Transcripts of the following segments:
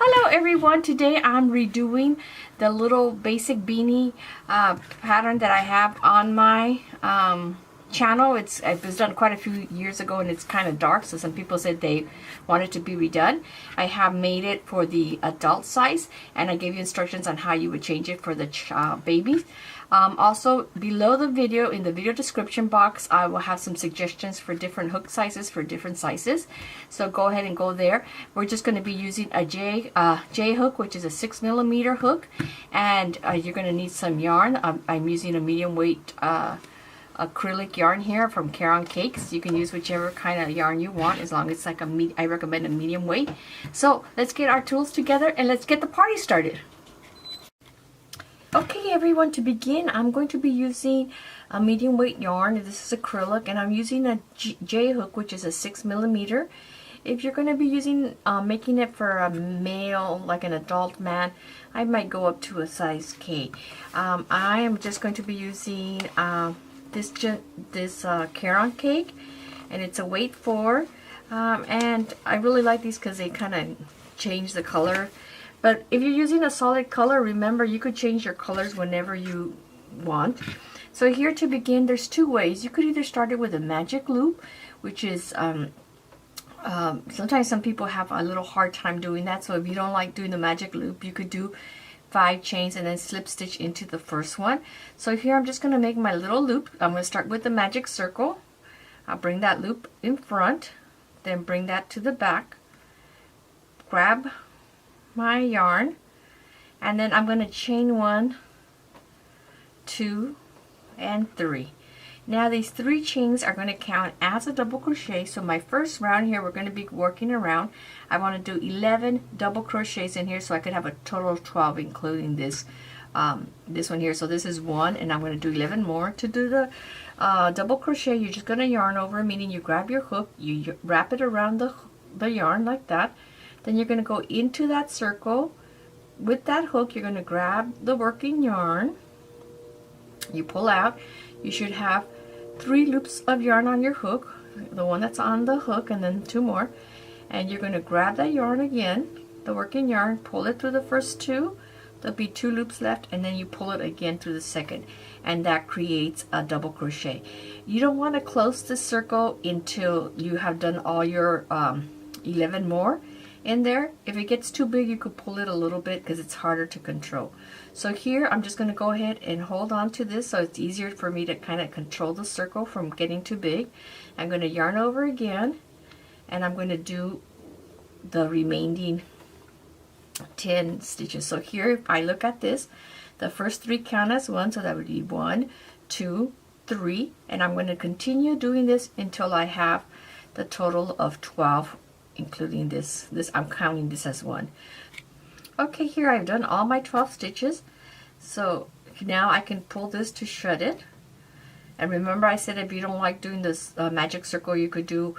Hello everyone, today I'm redoing the little basic beanie pattern that I have on my channel. It was done quite a few years ago and it's kind of dark, so some people said they wanted to be redone. I have made it for the adult size and I gave you instructions on how you would change it for the babies. Also below the video, in the video description box, I will have some suggestions for different hook sizes for different sizes, so go ahead and go there. We're just going to be using a J hook, which is a 6mm hook, and you're going to need some yarn. I'm using a medium weight acrylic yarn here from Caron Cakes. You can use whichever kind of yarn you want, as long as it's like I recommend a medium weight. So let's get our tools together and let's get the party started. Okay everyone, to begin I'm going to be using a medium weight yarn. This is acrylic and I'm using a J hook, which is a 6mm. If you're going to be using making it for a male, like an adult man, I might go up to a size K. I am just going to be using this Caron Cake, and it's a weight 4, and I really like these because they kind of change the color. But if you're using a solid color, remember you could change your colors whenever you want. So here to begin, there's two ways. You could either start it with a magic loop, which is sometimes some people have a little hard time doing that. So if you don't like doing the magic loop, you could do 5 chains and then slip stitch into the first one. So here I'm just going to make my little loop. I'm going to start with the magic circle. I'll bring that loop in front, then bring that to the back, grab my yarn, and then I'm going to chain 1, 2, and 3. Now these 3 chains are going to count as a double crochet. So my first round here, we're going to be working around. I want to do 11 double crochets in here, so I could have a total of 12, including this this one here. So this is 1, and I'm going to do 11 more. To do the double crochet, you're just going to yarn over, meaning you grab your hook, you wrap it around the yarn like that. Then you're going to go into that circle. With that hook, you're going to grab the working yarn. You pull out. You should have 3 loops of yarn on your hook, the one that's on the hook, and then 2 more. And you're going to grab that yarn again, the working yarn, pull it through the first 2. There'll be 2 loops left, and then you pull it again through the second, and that creates a double crochet. You don't want to close this circle until you have done all your 11 more in there. If it gets too big, you could pull it a little bit because it's harder to control. So here I'm just going to go ahead and hold on to this so it's easier for me to kind of control the circle from getting too big. I'm going to yarn over again, and I'm going to do the remaining 10 stitches. So here, if I look at this, the first 3 count as 1, so that would be 1, 2, 3, and I'm going to continue doing this until I have the total of 12, including this. I'm counting this as 1. Okay, here I've done all my 12 stitches, so now I can pull this to shred it. And remember, I said if you don't like doing this magic circle, you could do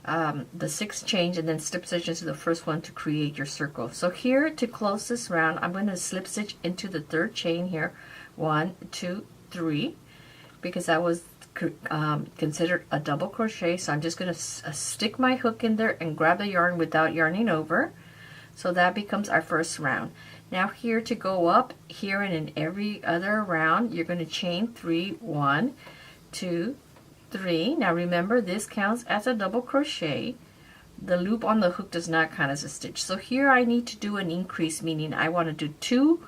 the 6 chains and then slip stitch into the first one to create your circle. So here, to close this round, I'm going to slip stitch into the 3rd chain here, 1, 2, 3, because that was considered a double crochet. So I'm just going to stick my hook in there and grab the yarn without yarning over. So that becomes our first round. Now here, to go up here and in every other round, you're going to chain 3, 1, 2, 3. Now remember, this counts as a double crochet. The loop on the hook does not count as a stitch. So here I need to do an increase, meaning I want to do 2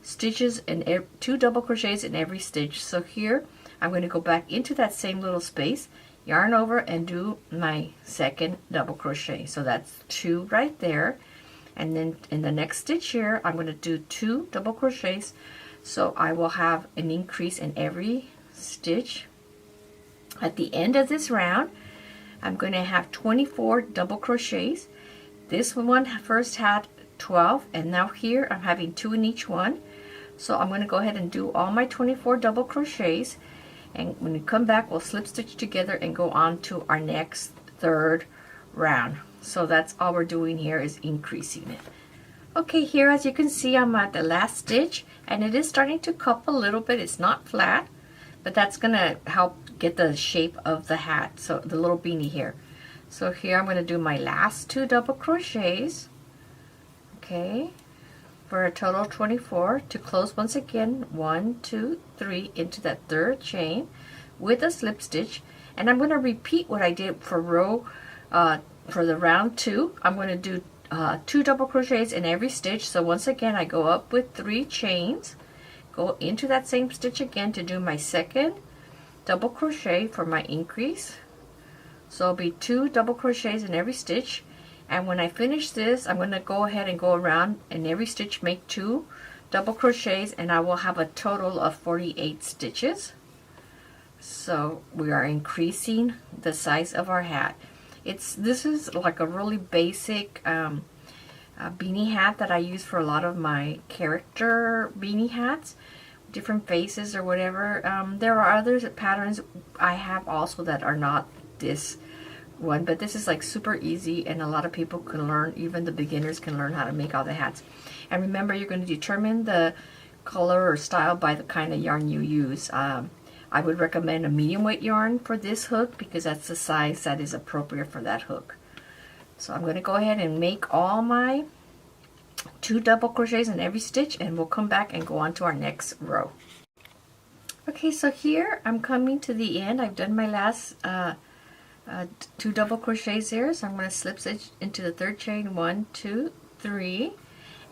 stitches and 2 double crochets in every stitch. So here I'm going to go back into that same little space, yarn over, and do my 2nd double crochet. So that's 2 right there. And then in the next stitch here, I'm going to do 2 double crochets. So I will have an increase in every stitch. At the end of this round, I'm going to have 24 double crochets. This one first had 12, and now here I'm having 2 in each one. So I'm going to go ahead and do all my 24 double crochets. And when we come back, we'll slip stitch together and go on to our next 3rd round. So that's all we're doing here, is increasing it. Okay, here as you can see, I'm at the last stitch, and it is starting to cup a little bit. It's not flat, but that's going to help get the shape of the hat, so the little beanie here. So here I'm going to do my last 2 double crochets. Okay, for a total of 24. To close once again, 1, 2, 3 into that third chain with a slip stitch, and I'm going to repeat what I did for for the round 2. I'm going to do 2 double crochets in every stitch. So once again, I go up with 3 chains, go into that same stitch again to do my second double crochet for my increase. So it'll be 2 double crochets in every stitch, and when I finish this, I'm going to go ahead and go around in every stitch, make 2 double crochets, and I will have a total of 48 stitches. So we are increasing the size of our hat. This is like a really basic beanie hat that I use for a lot of my character beanie hats, different faces or whatever. There are other patterns I have also that are not this one, but this is like super easy, and a lot of people can learn, even the beginners can learn how to make all the hats. And remember, you're going to determine the color or style by the kind of yarn you use. I would recommend a medium weight yarn for this hook because that's the size that is appropriate for that hook. So I'm going to go ahead and make all my 2 double crochets in every stitch, and we'll come back and go on to our next row. Okay, so here I'm coming to the end. I've done my last 2 double crochets there, so I'm going to slip stitch into the third chain, 1, 2, 3,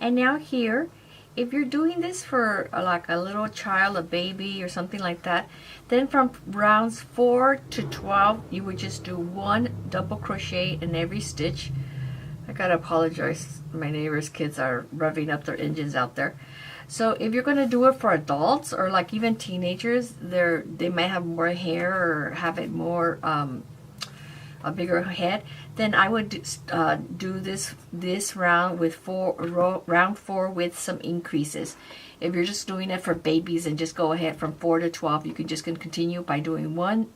and now here, if you're doing this for like a little child, a baby or something like that, then from rounds 4 to 12 you would just do 1 double crochet in every stitch. I gotta apologize, my neighbor's kids are revving up their engines out there. So if you're going to do it for adults or like even teenagers, they might have more hair or have it more a bigger head, then I would do this round with round 4 with some increases. If you're just doing it for babies, and just go ahead from 4 to 12, you can just continue by doing one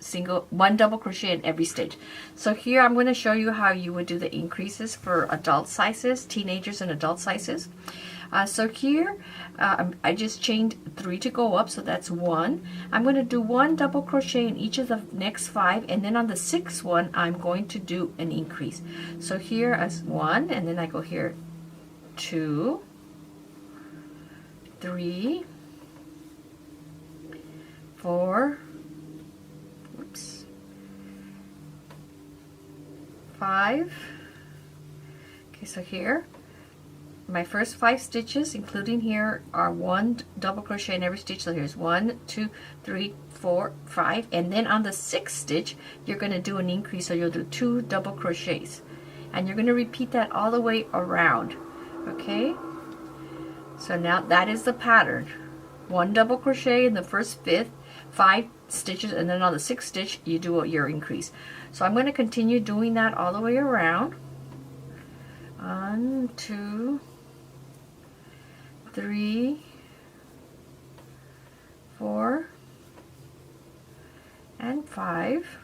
double crochet in every stitch. So here I'm going to show you how you would do the increases for adult sizes, teenagers and adult sizes. So here I just chained 3 to go up, so that's 1. I'm going to do 1 double crochet in each of the next 5, and then on the 6th one I'm going to do an increase. So here as 1, and then I go here 2, 3, 4, oops, 5. Okay, so here my first 5 stitches, including here, are 1 double crochet in every stitch. So here's 1, 2, 3, 4, 5, and then on the 6th stitch you're going to do an increase, so you'll do 2 double crochets, and you're going to repeat that all the way around. Okay, so now that is the pattern: 1 double crochet in the first 5 stitches, and then on the 6th stitch you do your increase. So I'm going to continue doing that all the way around. 1, 2, 3, 4, and 5,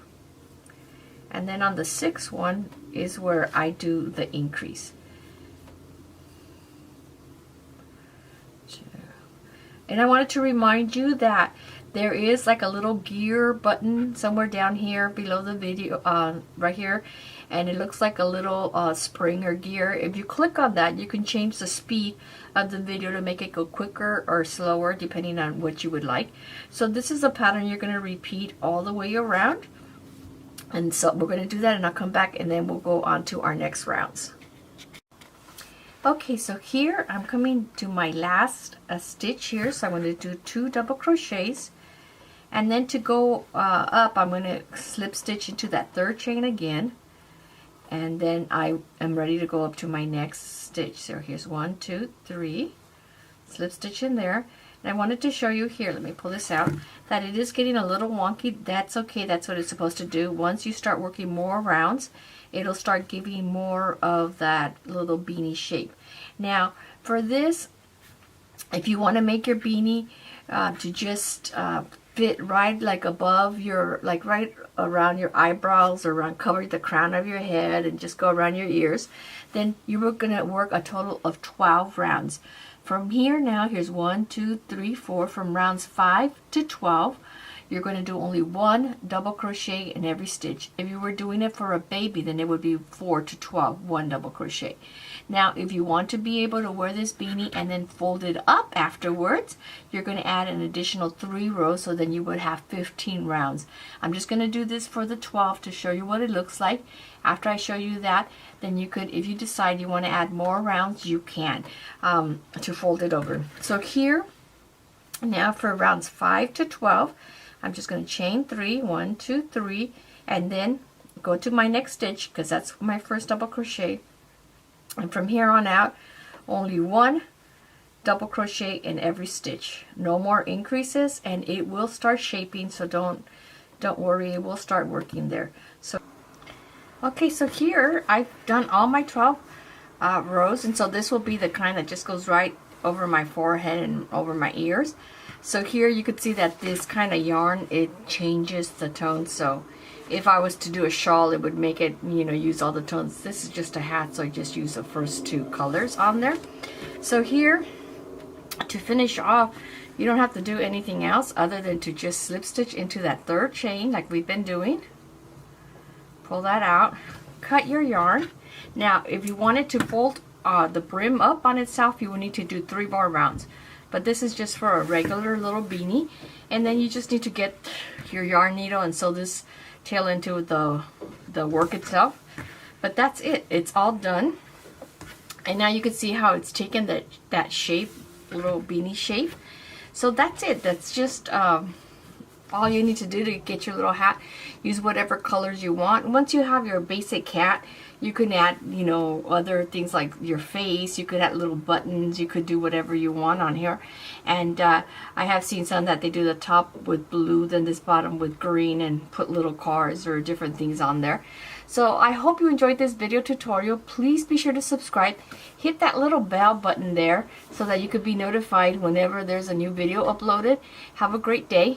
and then on the 6th one is where I do the increase. 2. And I wanted to remind you that there is like a little gear button somewhere down here below the video, right here, and it looks like a little spring or gear. If you click on that, you can change the speed of the video to make it go quicker or slower depending on what you would like. So this is a pattern you're going to repeat all the way around, and so we're going to do that, and I'll come back and then we'll go on to our next rounds. Okay, so here I'm coming to my last stitch here, so I'm going to do 2 double crochets, and then to go up I'm going to slip stitch into that third chain again, and then I am ready to go up to my next stitch. So here's 1, 2, 3, slip stitch in there. And I wanted to show you here, let me pull this out, that it is getting a little wonky. That's okay, that's what it's supposed to do. Once you start working more rounds, it'll start giving more of that little beanie shape. Now for this, if you want to make your beanie to just fit right like above your, like right around your eyebrows, or around, cover the crown of your head and just go around your ears, then you're going to work a total of 12 rounds. From here now, here's 1, 2, 3, 4, from rounds 5 to 12, you're going to do only 1 double crochet in every stitch. If you were doing it for a baby, then it would be 4 to 12, 1 double crochet. Now, if you want to be able to wear this beanie and then fold it up afterwards, you're going to add an additional 3 rows, so then you would have 15 rounds. I'm just going to do this for the 12 to show you what it looks like. After I show you that, then you could, if you decide you want to add more rounds, you can, to fold it over. So here, now for rounds 5 to 12, I'm just going to chain 3, 1, 2, 3, and then go to my next stitch, because that's my first double crochet. And from here on out, only 1 double crochet in every stitch. No more increases, and it will start shaping, so don't worry, it will start working there. So okay, so here I've done all my 12 rows, and so this will be the kind that just goes right over my forehead and over my ears. So here you could see that this kind of yarn, it changes the tone. So if I was to do a shawl, it would make it, you know, use all the tones. This is just a hat, so I just use the first 2 colors on there. So here, to finish off, you don't have to do anything else other than to just slip stitch into that 3rd chain like we've been doing. Pull that out, cut your yarn. Now, if you wanted to fold the brim up on itself, you will need to do 3 more rounds. But this is just for a regular little beanie. And then you just need to get your yarn needle and sew this tail into the work itself. But that's it. It's all done. And now you can see how it's taken that shape, little beanie shape. So that's it. That's just all you need to do to get your little hat. Use whatever colors you want. Once you have your basic hat, you can add, you know, other things like your face. You could add little buttons. You could do whatever you want on here. And I have seen some that they do the top with blue, then this bottom with green, and put little cars or different things on there. So I hope you enjoyed this video tutorial. Please be sure to subscribe. Hit that little bell button there so that you could be notified whenever there's a new video uploaded. Have a great day.